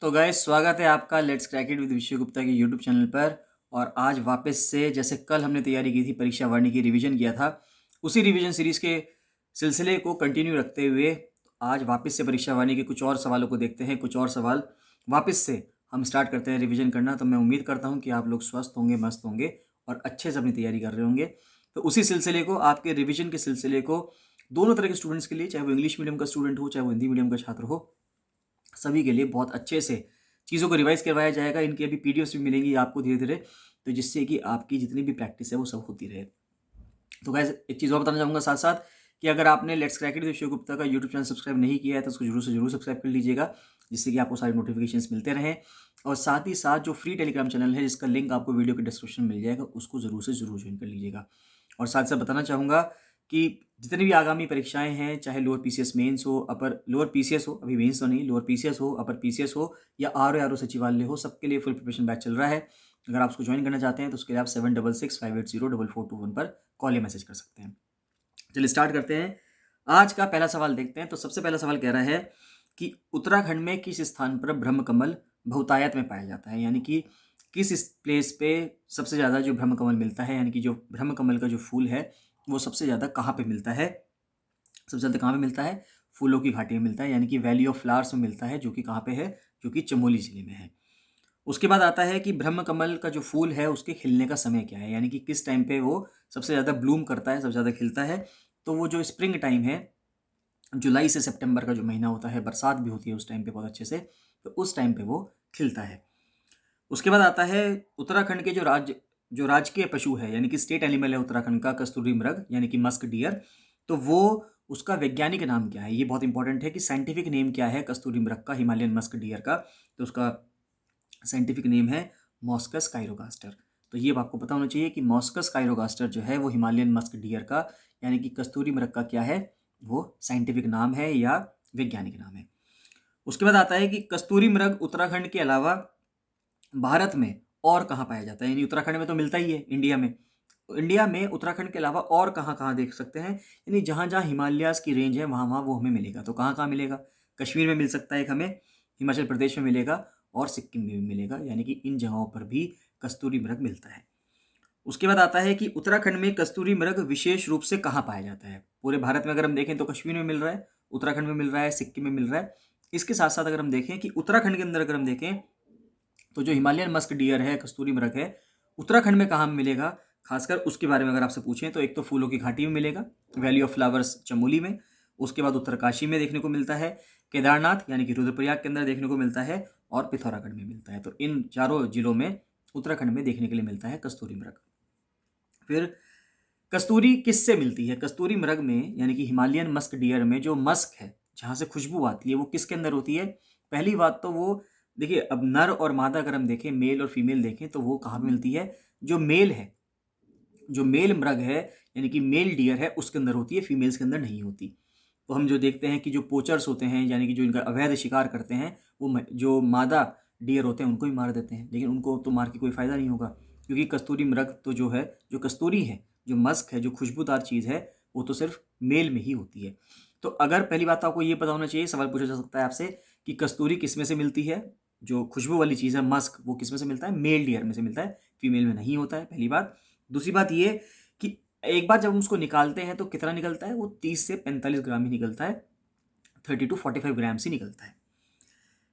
तो गाइस स्वागत है आपका let's crack it with Vishu Gupta के यूट्यूब चैनल पर। और आज वापस से जैसे कल हमने तैयारी की थी परीक्षा वाणी की रिवीजन किया था, उसी रिवीजन सीरीज़ के सिलसिले को कंटिन्यू रखते हुए आज वापस से परीक्षा वाणी के कुछ और सवालों को देखते हैं। कुछ और सवाल वापस से हम स्टार्ट करते हैं रिवीजन करना। तो मैं उम्मीद करता हूँ कि आप लोग स्वस्थ होंगे, मस्त होंगे और अच्छे से अपनी तैयारी कर रहे होंगे। तो उसी सिलसिले को, आपके रिवीजन के सिलसिले को दोनों तरह के स्टूडेंट्स के लिए, चाहे वो इंग्लिश मीडियम का स्टूडेंट हो, चाहे वो हिंदी मीडियम का छात्र हो, सभी के लिए बहुत अच्छे से चीज़ों को रिवाइज़ करवाया जाएगा। इनकी अभी पीडीएफ्स भी मिलेंगी आपको धीरे-धीरे, तो जिससे कि आपकी जितनी भी प्रैक्टिस है वो सब होती रहे। तो गाइस एक चीज़ और बताना चाहूँगा साथ-साथ कि अगर आपने let's crack it with Shiv Gupta का यूट्यूब चैनल सब्सक्राइब नहीं किया है तो उसको ज़रूर से ज़रूर सब्सक्राइब कर लीजिएगा, जिससे कि आपको सारी नोटिफिकेशंस मिलते रहें। और साथ ही साथ जो फ्री टेलीग्राम चैनल है जिसका लिंक आपको वीडियो के डिस्क्रिप्शन में मिल जाएगा, उसको ज़रूर से ज़रूर ज्वाइन कर लीजिएगा। और साथ-साथ बताना चाहूँगा कि जितनी भी आगामी परीक्षाएँ हैं, चाहे लोअर पीसीएस मेंस हो, अपर लोअर पीसीएस हो, अभी मेंस तो नहीं, लोअर पीसीएस हो, अपर पीसीएस हो या आरओ आरओ सचिवालय हो, सबके लिए फुल प्रिपरेशन बैच चल रहा है। अगर आप उसको ज्वाइन करना चाहते हैं तो उसके लिए आप 7665804421 पर कॉल या मैसेज कर सकते हैं। चलिए स्टार्ट करते हैं। आज का पहला सवाल देखते हैं। तो सबसे पहला सवाल कह रहा है कि उत्तराखंड में किस स्थान पर ब्रह्म कमल बहुतायत में पाया जाता है, यानी कि किस प्लेस पे सबसे ज़्यादा जो ब्रह्म कमल मिलता है, यानी कि जो ब्रह्म कमल का जो फूल है वो सबसे ज़्यादा कहाँ पे मिलता है। सबसे ज़्यादा कहाँ पे मिलता है? फूलों की घाटी में मिलता है, यानी कि वैली ऑफ फ्लावर्स में मिलता है, जो कि कहाँ पे है? जो कि चमोली ज़िले में है। उसके बाद आता है कि ब्रह्म कमल का जो फूल है उसके खिलने का समय क्या है, यानी कि किस टाइम पे वो सबसे ज़्यादा ब्लूम करता है, सबसे ज़्यादा खिलता है। तो वो जो स्प्रिंग टाइम है, जुलाई से सितंबर का जो महीना होता है, बरसात भी होती है उस टाइम पे बहुत अच्छे से, तो उस टाइम पे वो खिलता है। उसके बाद आता है उत्तराखंड के जो राजकीय पशु है, यानी कि स्टेट एनिमल है उत्तराखंड का, कस्तूरी मृग यानी कि मस्क डियर। तो वो उसका वैज्ञानिक नाम क्या है, ये बहुत इंपॉर्टेंट है कि साइंटिफिक नेम क्या है कस्तूरी मृग का, हिमालयन मस्क डियर का। तो उसका साइंटिफिक नेम है मॉस्कस काइरोगास्टर। तो ये आपको पता होना चाहिए कि मॉस्कस काइरोगास्टर जो है वो हिमालयन मस्क डियर का, यानी कि कस्तूरी मृग का क्या है, वो साइंटिफिक नाम है या वैज्ञानिक नाम है। उसके बाद आता है कि कस्तूरी मृग उत्तराखंड के अलावा भारत में और कहाँ पाया जाता है, यानी उत्तराखंड में तो मिलता ही है इंडिया में। इंडिया में उत्तराखंड के अलावा और कहाँ-कहाँ देख सकते हैं, यानी जहाँ-जहाँ हिमालयाज़ की रेंज है वहाँ-वहाँ वो हमें मिलेगा। तो कहाँ-कहाँ मिलेगा? कश्मीर में मिल सकता है एक हमें, हिमाचल प्रदेश में मिलेगा और सिक्किम में भी मिलेगा, यानी कि इन जगहों पर भी कस्तूरी मृग मिलता है। उसके बाद आता है कि उत्तराखंड में कस्तूरी मृग विशेष रूप से कहाँ पाया जाता है? पूरे भारत में अगर हम देखें तो कश्मीर में मिल रहा है, उत्तराखंड में मिल रहा है, सिक्किम में मिल रहा है। इसके साथ-साथ अगर हम देखें कि उत्तराखंड के अंदर अगर हम देखें तो जो हिमालयन मस्क डियर है, कस्तूरी मृग है, उत्तराखंड में कहाँ मिलेगा, खासकर उसके बारे में अगर आपसे पूछें तो एक तो फूलों की घाटी में मिलेगा, वैली ऑफ फ्लावर्स चमोली में। उसके बाद उत्तरकाशी में देखने को मिलता है, केदारनाथ यानी कि रुद्रप्रयाग के अंदर देखने को मिलता है और पिथौरागढ़ में मिलता है। तो इन चारों जिलों में उत्तराखंड में देखने के लिए मिलता है कस्तूरी मृग। फिर कस्तूरी किससे मिलती है? कस्तूरी मृग में, यानी कि हिमालयन मस्क डियर में जो मस्क है, जहाँ से खुशबू आती है, वो किसके अंदर होती है? पहली बात तो वो देखिए, अब नर और मादा अगर हम देखें, मेल और फीमेल देखें, तो वो कहाँ पे मिलती है? जो मेल है, जो मेल मृग है, यानी कि मेल डियर है, उसके अंदर होती है, फीमेल्स के अंदर नहीं होती। तो हम जो देखते हैं कि जो पोचर्स होते हैं, यानी कि जो इनका अवैध शिकार करते हैं, वो जो मादा डियर होते हैं उनको ही मार देते हैं, लेकिन उनको तो मार के कोई फ़ायदा नहीं होगा, क्योंकि कस्तूरी मृग तो जो है, जो कस्तूरी है, जो मस्क है, जो खुशबूदार चीज़ है, वो तो सिर्फ मेल में ही होती है। तो अगर पहली बात तो आपको ये पता होना चाहिए, सवाल पूछा जा सकता है आपसे कि कस्तूरी किस में से मिलती है, जो खुशबू वाली चीज़ है मस्क, वो किस में से मिलता है? मेल डियर में से मिलता है, फीमेल में नहीं होता है, पहली बात। दूसरी बात ये कि एक बार जब हम उसको निकालते हैं तो कितना निकलता है? वो 30 से 45 ग्राम ही निकलता है, 30 टू 45 ग्राम्स ही निकलता है।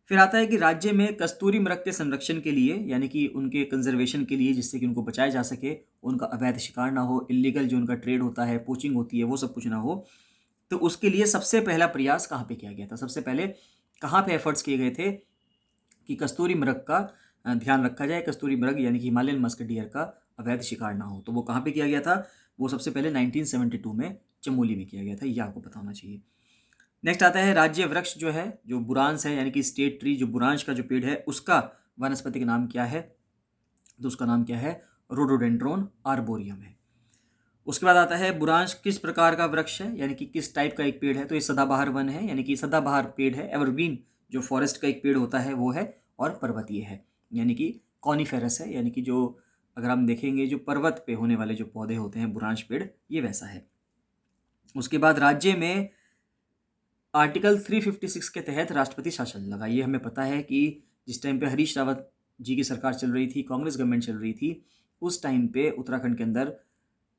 फिर आता है कि राज्य में कस्तूरी मृग के संरक्षण के लिए, यानी कि उनके कंजर्वेशन के लिए, जिससे कि उनको बचाया जा सके, उनका अवैध शिकार ना हो, इल्लीगल जो उनका ट्रेड होता है, पोचिंग होती है, वो सब कुछ ना हो, तो उसके लिए सबसे पहला प्रयास कहाँ पे किया गया था? सबसे पहले कहाँ पे एफर्ट्स किए गए थे कि कस्तूरी मृग का ध्यान रखा जाए, कस्तूरी मृग यानी कि हिमालयन मस्क डियर का अवैध शिकार ना हो। तो वो कहाँ पे किया गया था? वो सबसे पहले 1972 में चमोली में किया गया था, ये आपको पता होना चाहिए। नेक्स्ट आता है राज्य वृक्ष जो है, जो बुरांश है, यानी कि स्टेट ट्री, जो बुरांश का जो पेड़ है, उसका वनस्पतिक नाम क्या है? तो उसका नाम क्या है? रोडोडेंड्रोन आर्बोरियम है। उसके बाद आता है बुरांश किस प्रकार का वृक्ष है, यानी कि किस टाइप का एक पेड़ है? तो ये सदाबहार वन है, यानी कि सदाबहार पेड़ है, एवरग्रीन जो फॉरेस्ट का एक पेड़ होता है वो है, और पर्वतीय है, यानी कि कॉनिफेरस है, यानी कि जो अगर हम देखेंगे जो पर्वत पे होने वाले जो पौधे होते हैं, बुरांश पेड़, ये वैसा है। उसके बाद राज्य में आर्टिकल 356 के तहत राष्ट्रपति शासन लगा। ये हमें पता है कि जिस टाइम पे हरीश रावत जी की सरकार चल रही थी, कांग्रेस गवर्नमेंट चल रही थी, उस टाइम पे उत्तराखंड के अंदर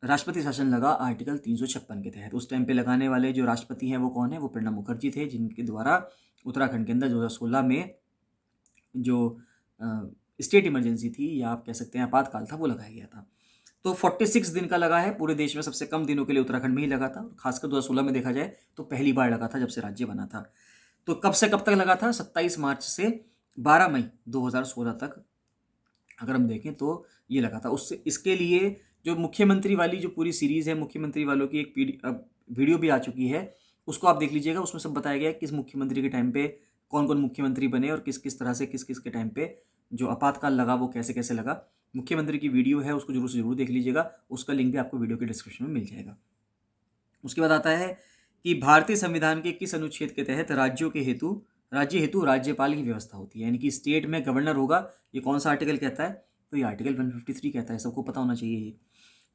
राष्ट्रपति शासन लगा आर्टिकल 356 के तहत। उस टाइम पे लगाने वाले जो राष्ट्रपति हैं वो कौन है? वो प्रणब मुखर्जी थे, जिनके द्वारा उत्तराखंड के अंदर 2016 में जो स्टेट इमरजेंसी थी, या आप कह सकते हैं आपातकाल था, वो लगाया गया था। तो 46 दिन का लगा है, पूरे देश में सबसे कम दिनों के लिए उत्तराखंड में ही लगा था। खासकर 2016 में देखा जाए तो पहली बार लगा था जब से राज्य बना था। तो कब से कब तक लगा था? 27 मार्च से 12 मई 2016 तक अगर हम देखें तो ये लगा था। उससे इसके लिए जो मुख्यमंत्री वाली जो पूरी सीरीज़ है, मुख्यमंत्री वालों की एक वीडियो भी आ चुकी है, उसको आप देख लीजिएगा। उसमें सब बताया गया है किस मुख्यमंत्री के टाइम पे कौन कौन मुख्यमंत्री बने और किस किस तरह से किस किस के टाइम पे जो आपातकाल लगा वो कैसे कैसे लगा। मुख्यमंत्री की वीडियो है, उसको जरूर से जरूर देख लीजिएगा। उसका लिंक भी आपको वीडियो के डिस्क्रिप्शन में मिल जाएगा। उसके बाद आता है कि भारतीय संविधान के किस अनुच्छेद के तहत राज्य हेतु राज्यपाल की व्यवस्था होती है, यानी कि स्टेट में गवर्नर होगा। ये कौन सा आर्टिकल कहता है? तो ये आर्टिकल 153 कहता है, सबको पता होना चाहिए ये।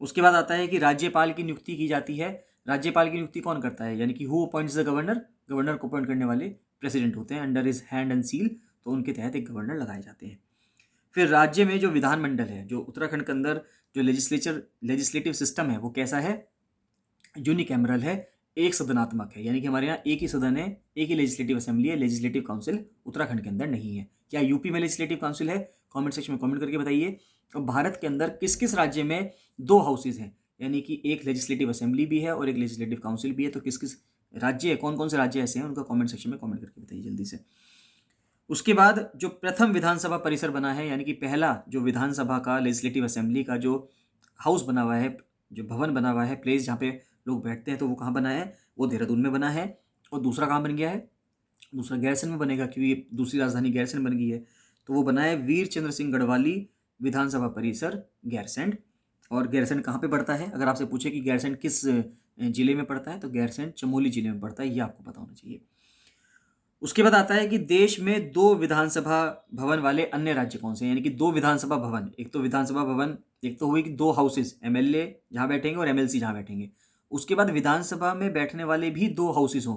उसके बाद आता है कि राज्यपाल की नियुक्ति की जाती है। राज्यपाल की नियुक्ति कौन करता है? यानी कि who appoints the governor? Governor को अपॉइंट करने वाले प्रेसिडेंट होते हैं, under his hand and seal. तो उनके तहत एक गवर्नर लगाए जाते हैं। फिर राज्य में जो विधानमंडल है, जो उत्तराखंड के अंदर जो लेजिस्लेटिव सिस्टम है, वो कैसा है? यूनिकैमरल है, एक सदनात्मक है। यानी कि हमारे यहाँ एक ही सदन है, एक ही लेजिस्लेटिव असेंबली है, लेजिस्लेटिव काउंसिल उत्तराखंड के अंदर नहीं है। क्या यूपी में लेजिस्लेटिव काउंसिल है? कमेंट सेक्शन में कमेंट करके बताइए। और भारत के अंदर किस किस राज्य में 2 हाउसेज हैं, यानी कि एक लेजिस्लेटिव असेंबली भी है और एक लेजिस्लेटिव काउंसिल भी है। तो किस किस राज्य है, कौन कौन से राज्य ऐसे हैं, उनका कमेंट सेक्शन में कमेंट करके बताइए जल्दी से। उसके बाद जो प्रथम विधानसभा परिसर बना है, यानी कि पहला जो विधानसभा का लेजिस्लेटिव असेंबली का जो हाउस बना हुआ है, जो भवन बना हुआ है, प्लेस जहाँ पे लोग बैठते हैं, तो वो कहाँ बना है? वो देहरादून में बना है। और दूसरा कहाँ बन गया है? दूसरा गैरसैंण में बनेगा, क्योंकि दूसरी राजधानी गैरसैंण बन गई है। तो वो बना है वीर चंद्र सिंह गढ़वाली विधानसभा परिसर गैरसैंण। और गैरसैंण कहाँ पे पड़ता है? अगर आपसे पूछे कि गैरसैंण किस जिले में पड़ता है, तो गैरसैंण चमोली जिले में पड़ता है, ये आपको पता होना चाहिए। उसके बाद आता है कि देश में 2 विधानसभा भवन वाले अन्य राज्य कौन से हैं? यानी कि 2 विधानसभा भवन, एक तो विधानसभा भवन, एक तो हुई कि 2 हाउसेज, एमएलए जहाँ बैठेंगे और एमएलसी जहाँ बैठेंगे। उसके बाद विधानसभा में बैठने वाले भी 2 हाउसेज हों,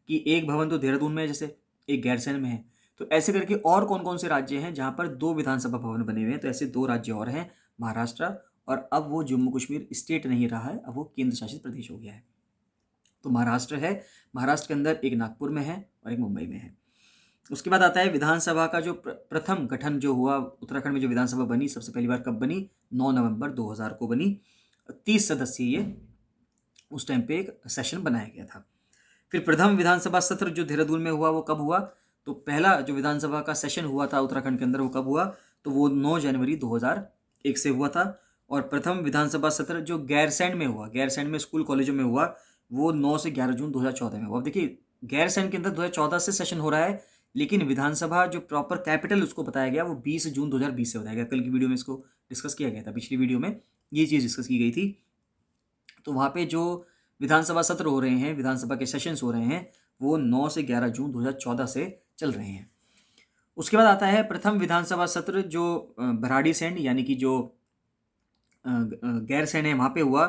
कि एक भवन तो देहरादून में है, जैसे एक गैरसैंण में है। तो ऐसे करके और कौन कौन से राज्य हैं जहाँ पर 2 विधानसभा भवन बने हुए हैं? तो ऐसे 2 राज्य और हैं, महाराष्ट्र, और अब वो जम्मू कश्मीर स्टेट नहीं रहा है, अब वो केंद्र शासित प्रदेश हो गया है। तो महाराष्ट्र है, महाराष्ट्र के अंदर एक नागपुर में है और एक मुंबई में है। उसके बाद आता है विधानसभा का जो प्रथम गठन जो हुआ उत्तराखंड में, जो विधानसभा बनी सबसे पहली बार कब बनी? 9 नवंबर 2000 को बनी। 30 सदस्यीय उस टाइम पे एक सेशन बनाया गया था। फिर प्रथम विधानसभा सत्र जो देहरादून में हुआ, वो कब हुआ? तो पहला जो विधानसभा का सेशन हुआ था उत्तराखंड के अंदर, वो कब हुआ? तो वो 9 जनवरी 2001 से हुआ था। और प्रथम विधानसभा सत्र जो गैरसैंण में हुआ, गैरसैंण में स्कूल कॉलेजों में हुआ, वो 9 से 11 जून 2014 में हुआ। अब देखिए, गैरसैंण के अंदर 2014 से सेशन हो रहा है, लेकिन विधानसभा जो प्रॉपर कैपिटल उसको बताया गया वो 20 जून 2020 से बताया गया। कल की वीडियो में इसको डिस्कस किया गया था, पिछली वीडियो में ये चीज़ डिस्कस की गई थी। तो वहाँ पे जो विधानसभा सत्र हो रहे हैं, विधानसभा के सेशंस हो रहे हैं, वो 9 से 11 जून 2014 से चल रहे हैं। उसके बाद आता है प्रथम विधानसभा सत्र जो भराड़ीसैंण, यानी कि जो गैरसैंण है, वहाँ पे हुआ।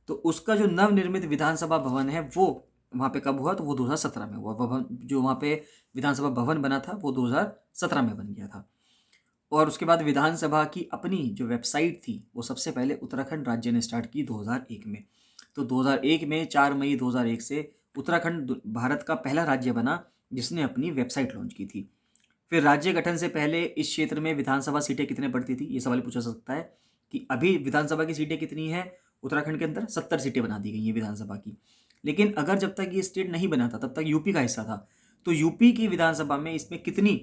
तो उसका जो नवनिर्मित विधानसभा भवन है वो वहाँ पे कब हुआ? तो वो 2017 में हुआ। भवन जो वहाँ पे विधानसभा भवन बना था वो 2017 में बन गया था। और उसके बाद विधानसभा की अपनी जो वेबसाइट थी वो सबसे पहले उत्तराखंड राज्य ने स्टार्ट की 2001 में। तो 2001 में 4 मई 2001 से उत्तराखंड भारत का पहला राज्य बना जिसने अपनी वेबसाइट लॉन्च की थी। फिर राज्य गठन से पहले इस क्षेत्र में विधानसभा सीटें कितने पड़ती थी? ये सवाल पूछा जा सकता है कि अभी विधानसभा की सीटें कितनी हैं उत्तराखंड के अंदर? 70 सीटें बना दी गई हैं विधानसभा की। लेकिन अगर जब तक ये स्टेट नहीं बना था तब तक यूपी का हिस्सा था। तो यूपी की विधानसभा में इसमें कितनी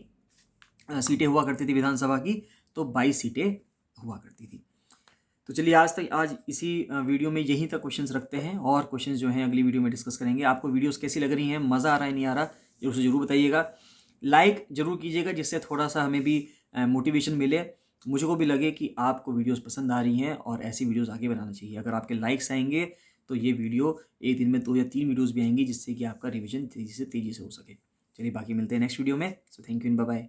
सीटें हुआ करती थी विधानसभा की? तो 22 सीटें हुआ करती थी। तो चलिए आज इसी वीडियो में यहीं तक क्वेश्चंस रखते हैं, और क्वेश्चंस जो हैं अगली वीडियो में डिस्कस करेंगे। आपको वीडियोस कैसी लग रही हैं, मज़ा आ रहा है नहीं आ रहा, जरूर से जरूर बताइएगा। लाइक जरूर कीजिएगा जिससे थोड़ा सा हमें भी मोटिवेशन मिले, मुझे को भी लगे कि आपको वीडियोस पसंद आ रही हैं और ऐसी वीडियोस आगे बनाना चाहिए। अगर आपके लाइक्स आएंगे तो ये वीडियो एक दिन में 2 या 3 वीडियोस भी आएंगी, जिससे कि आपका रिविजन तेज़ी से हो सके। चलिए बाकी मिलते हैं नेक्स्ट वीडियो में। So thank you and bye bye.